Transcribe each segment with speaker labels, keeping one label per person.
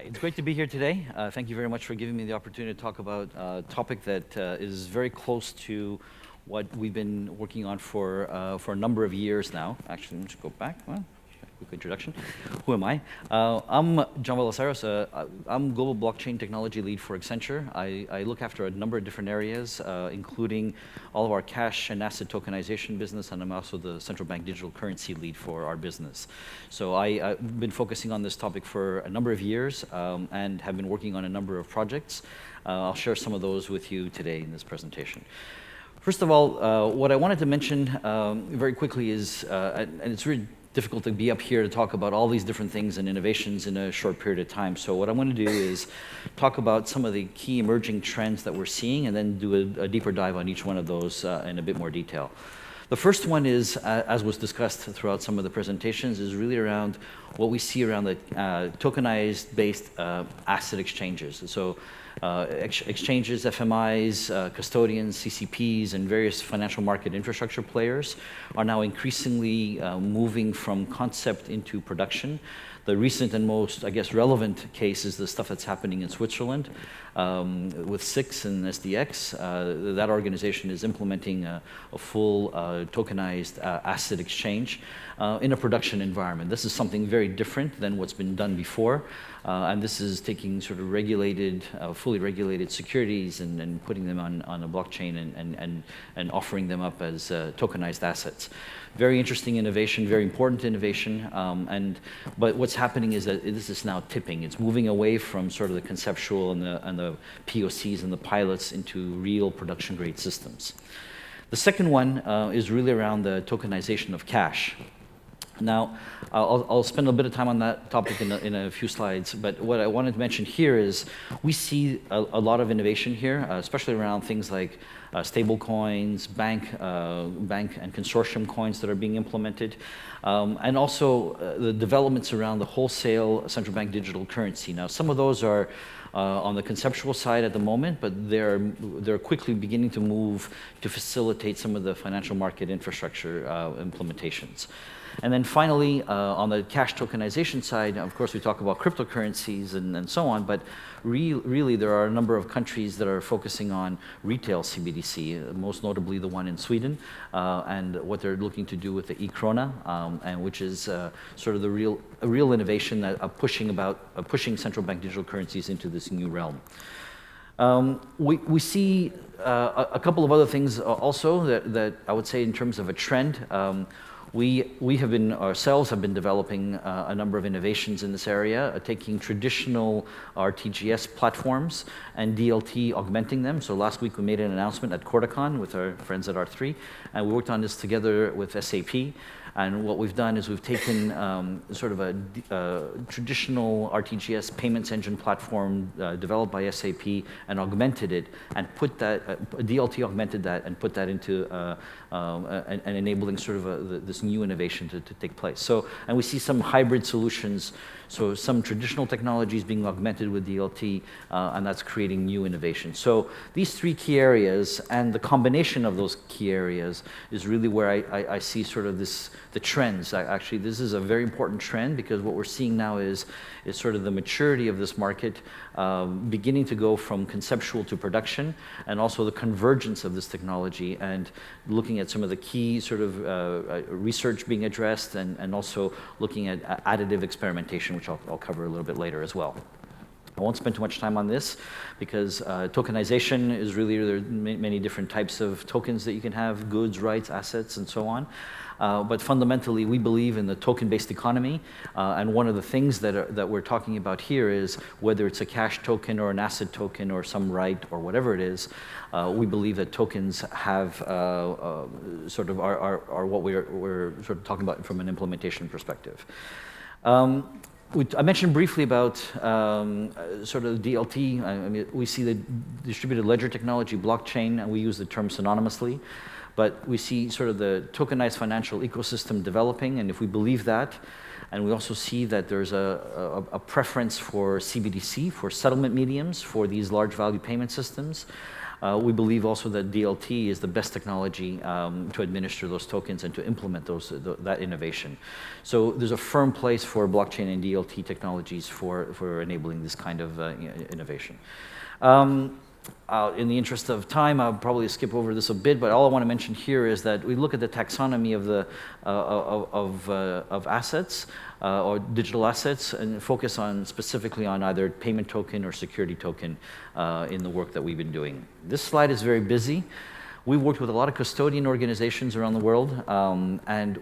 Speaker 1: Hi, it's great to be here today. Thank you very much for giving me the opportunity to talk about a topic that is very close to what we've been working on for a number of years now. Actually, let me just go back. Well, quick introduction. Who am I? I'm John Velissarios. I'm Global Blockchain Technology Lead for Accenture. I look after a number of different areas, including all of our cash and asset tokenization business, and I'm also the central bank digital currency lead for our business. So I've been focusing on this topic for a number of years and have been working on a number of projects. I'll share some of those with you today in this presentation. First of all, what I wanted to mention very quickly is, and it's really difficult to be up here to talk about all these different things and innovations in a short period of time. So what I want to do is talk about some of the key emerging trends that we're seeing and then do a deeper dive on each one of those in a bit more detail. The first one is, as was discussed throughout some of the presentations, is really around what we see around the tokenized-based asset exchanges. So exchanges, FMIs, custodians, CCPs, and various financial market infrastructure players are now increasingly moving from concept into production. The recent and most, I guess, relevant case is the stuff that's happening in Switzerland with SIX and SDX. That organization is implementing a full tokenized asset exchange in a production environment. This is something very different than what's been done before. And this is taking sort of regulated, fully regulated securities and putting them on a blockchain and offering them up as tokenized assets. Very interesting innovation, very important innovation. But what's happening is that this is now tipping. It's moving away from sort of the conceptual and the POCs and the pilots into real production grade systems. The second one is really around the tokenization of cash. Now, I'll spend a bit of time on that topic in a few slides, but what I wanted to mention here is we see a lot of innovation here, especially around things like stable coins, bank and consortium coins that are being implemented, and also the developments around the wholesale central bank digital currency. Now, some of those are on the conceptual side at the moment, but they're quickly beginning to move to facilitate some of the financial market infrastructure implementations. And then finally, on the cash tokenization side, of course, we talk about cryptocurrencies and so on, but really there are a number of countries that are focusing on retail CBDC, most notably the one in Sweden, and what they're looking to do with the e-krona, and which is sort of a real innovation that pushing central bank digital currencies into this new realm. We see a couple of other things also that I would say in terms of a trend. We ourselves have been developing a number of innovations in this area, taking traditional RTGS platforms and DLT, augmenting them. So last week we made an announcement at Corticon with our friends at R3, and we worked on this together with SAP. And what we've done is we've taken sort of a traditional RTGS payments engine platform developed by SAP and augmented it and put that, DLT augmented that and put that into and enabling sort of this new innovation to take place. So, and we see some hybrid solutions, so some traditional technologies being augmented with DLT, and that's creating new innovation. So these three key areas and the combination of those key areas is really where I see sort of the trends. Actually, this is a very important trend because what we're seeing now is sort of the maturity of this market beginning to go from conceptual to production, and also the convergence of this technology and looking at some of the key sort of research being addressed and also looking at additive experimentation, which I'll cover a little bit later as well. I won't spend too much time on this because tokenization is really, there are many different types of tokens that you can have, goods, rights, assets, and so on. But fundamentally, we believe in the token-based economy, and one of the things that we're talking about here is whether it's a cash token or an asset token or some right or whatever it is, we believe that tokens have sort of are what we're sort of talking about from an implementation perspective. I mentioned briefly about sort of DLT. I mean, we see the distributed ledger technology, blockchain, and we use the term synonymously. But we see sort of the tokenized financial ecosystem developing, and if we believe that, and we also see that there's a preference for CBDC, for settlement mediums, for these large value payment systems, We believe also that DLT is the best technology to administer those tokens and to implement that innovation. So there's a firm place for blockchain and DLT technologies for enabling this kind of innovation. In the interest of time, I'll probably skip over this a bit, but all I want to mention here is that we look at the taxonomy of assets or digital assets and focus specifically on either payment token or security token in the work that we've been doing. This slide is very busy. We've worked with a lot of custodian organizations around the world, and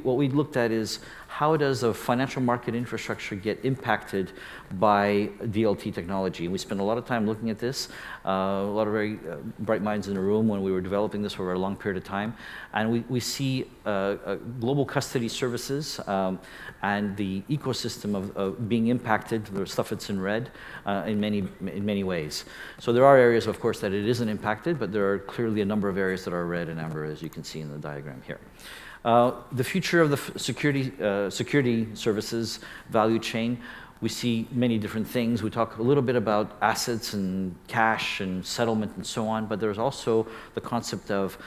Speaker 1: what we looked at is how does a financial market infrastructure get impacted by DLT technology? And we spent a lot of time looking at this, a lot of very bright minds in the room when we were developing this over a long period of time. And we see global custody services and the ecosystem of being impacted, the stuff that's in red, in many ways. So there are areas, of course, that it isn't impacted, but there are clearly a number of areas that are red and amber, as you can see in the diagram here. The future of the security services value chain, we see many different things. We talk a little bit about assets and cash and settlement and so on, but there's also the concept of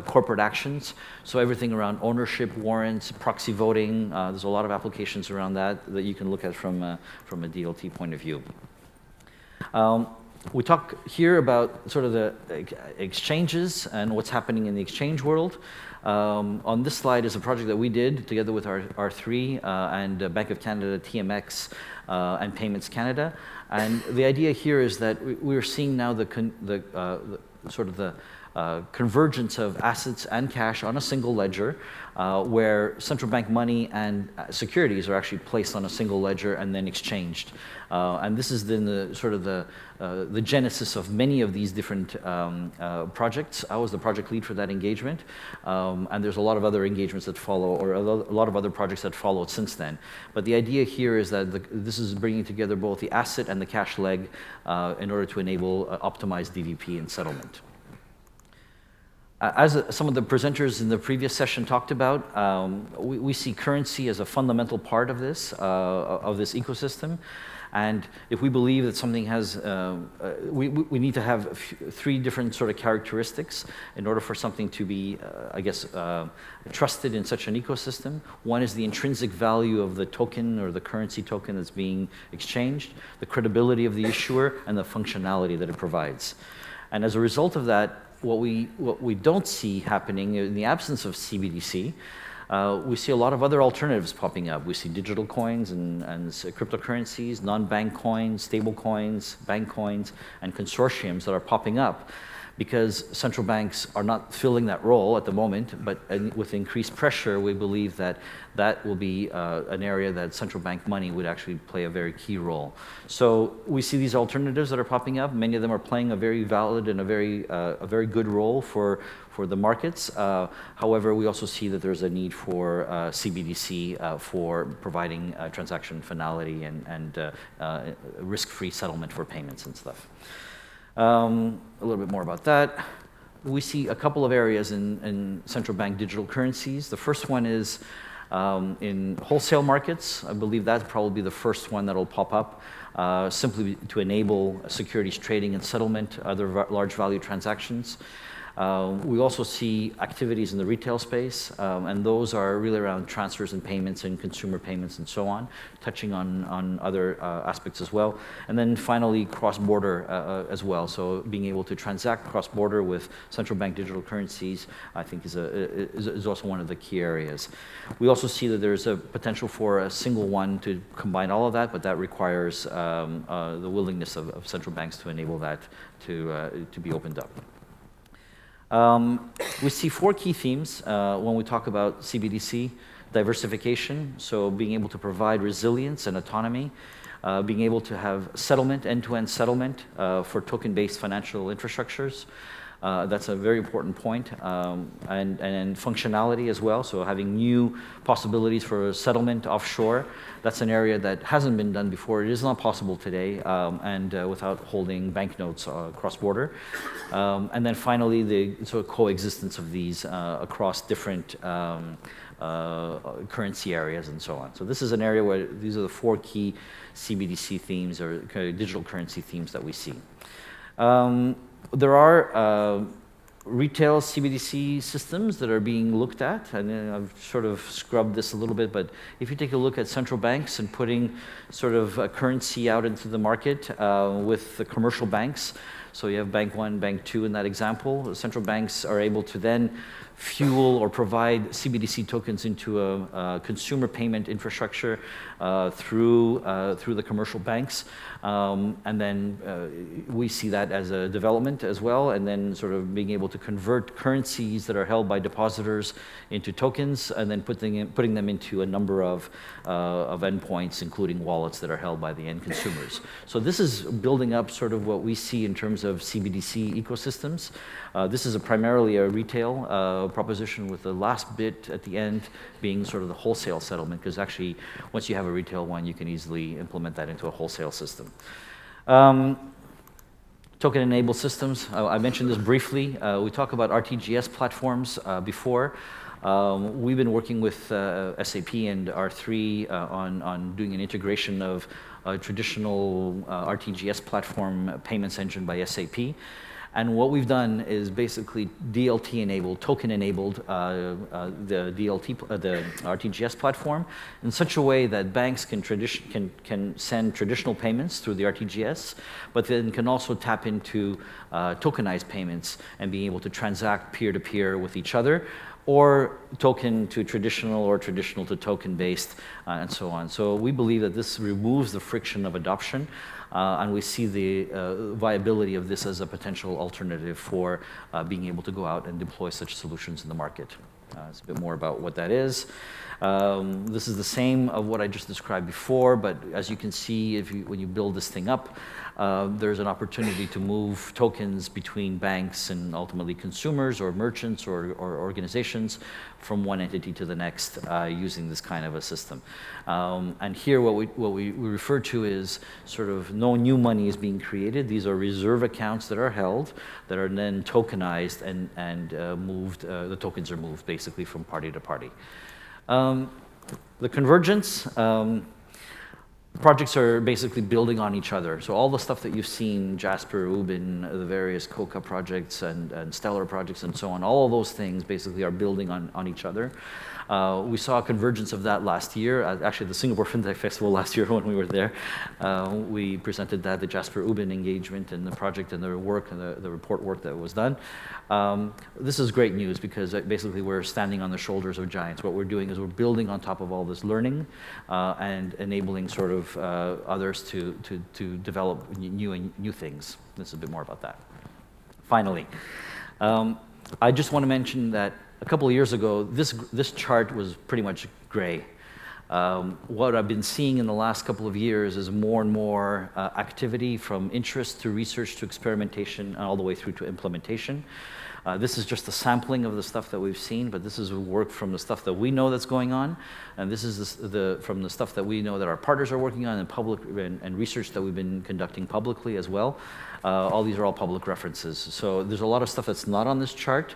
Speaker 1: corporate actions. So everything around ownership, warrants, proxy voting, there's a lot of applications around that you can look at from a DLT point of view. We talk here about sort of the exchanges and what's happening in the exchange world. On this slide is a project that we did together with R3 and Bank of Canada, TMX, and Payments Canada. And the idea here is that we're seeing now the convergence of assets and cash on a single ledger, where central bank money and securities are actually placed on a single ledger and then exchanged. And this is then the genesis of many of these different projects. I was the project lead for that engagement, and there's a lot of other engagements that follow, or a lot of other projects that followed since then. But the idea here is that this is bringing together both the asset and the cash leg in order to enable optimized DVP and settlement. As some of the presenters in the previous session talked about, we see currency as a fundamental part of this ecosystem. And if we believe that something has, we need to have three different sort of characteristics in order for something to be, trusted in such an ecosystem. One is the intrinsic value of the token or the currency token that's being exchanged, the credibility of the issuer, and the functionality that it provides. And as a result of that, what we don't see happening in the absence of CBDC, we see a lot of other alternatives popping up. We see digital coins and cryptocurrencies, non-bank coins, stable coins, bank coins, and consortiums that are popping up because central banks are not filling that role at the moment, but with increased pressure, we believe that that will be an area that central bank money would actually play a very key role. So we see these alternatives that are popping up. Many of them are playing a very valid and a very good role for the markets. However, we also see that there's a need for CBDC for providing transaction finality and risk-free settlement for payments and stuff. A little bit more about that. We see a couple of areas in central bank digital currencies. The first one is in wholesale markets. I believe that's probably the first one that'll pop up, simply to enable securities trading and settlement, other large value transactions. We also see activities in the retail space, and those are really around transfers and payments and consumer payments and so on, touching on other aspects as well. And then finally, cross-border as well. So being able to transact cross-border with central bank digital currencies, I think is also one of the key areas. We also see that there's a potential for a single one to combine all of that, but that requires the willingness of central banks to enable that to be opened up. We see four key themes when we talk about CBDC: diversification, so being able to provide resilience and autonomy, being able to have settlement, end-to-end settlement for token-based financial infrastructures. That's a very important point, and functionality as well, so having new possibilities for settlement offshore. That's an area that hasn't been done before. It is not possible today, and without holding banknotes cross-border. And then finally, the sort of coexistence of these across different currency areas and so on. So this is an area where these are the four key CBDC themes or digital currency themes that we see. There are retail CBDC systems that are being looked at, and I've sort of scrubbed this a little bit, but if you take a look at central banks and putting sort of a currency out into the market with the commercial banks, so you have Bank 1, Bank 2 in that example, the central banks are able to then fuel or provide CBDC tokens into a consumer payment infrastructure through the commercial banks. And then we see that as a development as well, and then sort of being able to convert currencies that are held by depositors into tokens, and then putting them into a number of endpoints, including wallets that are held by the end consumers. So this is building up sort of what we see in terms of CBDC ecosystems. This is primarily a retail proposition, with the last bit at the end being sort of the wholesale settlement, because actually once you have a retail one, you can easily implement that into a wholesale system. Token-enabled systems, I mentioned this briefly. We talk about RTGS platforms before. We've been working with SAP and R3 on doing an integration of a traditional RTGS platform payments engine by SAP. And what we've done is basically DLT-enabled, token-enabled the RTGS platform in such a way that banks can send traditional payments through the RTGS, but then can also tap into tokenized payments and be able to transact peer-to-peer with each other, or token to traditional or traditional to token-based, and so on. So we believe that this removes the friction of adoption, and we see the viability of this as a potential alternative for being able to go out and deploy such solutions in the market. It's a bit more about what that is. This is the same of what I just described before, but as you can see, when you build this thing up, there's an opportunity to move tokens between banks and ultimately consumers or merchants or organizations from one entity to the next using this kind of a system. And here what we refer to is sort of no new money is being created. These are reserve accounts that are held, that are then tokenized and moved, the tokens are moved basically from party to party. The convergence, projects are basically building on each other. So all the stuff that you've seen, Jasper, Ubin, the various Coca projects and Stellar projects and so on, all of those things basically are building on each other. We saw a convergence of that last year. Actually, the Singapore FinTech Festival last year when we were there, we presented that, the Jasper Ubin engagement and the project and the work and the report work that was done. This is great news because basically we're standing on the shoulders of giants. What we're doing is we're building on top of all this learning and enabling sort of others to develop new things. This is a bit more about that. Finally, I just want to mention that a couple of years ago, this chart was pretty much gray. What I've been seeing in the last couple of years is more and more activity, from interest to research to experimentation and all the way through to implementation. This is just a sampling of the stuff that we've seen, but this is work from the stuff that we know that's going on, and this is from the stuff that we know that our partners are working on, and research that we've been conducting publicly as well. All these are all public references. So there's a lot of stuff that's not on this chart,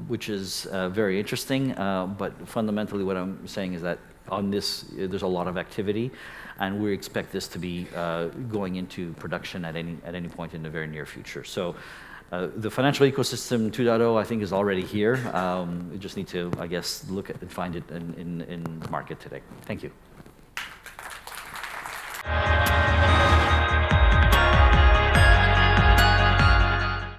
Speaker 1: which is very interesting, but fundamentally what I'm saying is that on this, there's a lot of activity, and we expect this to be going into production at any point in the very near future. So the financial ecosystem 2.0, I think, is already here. We just need to, I guess, look at and find it in the market today. Thank you.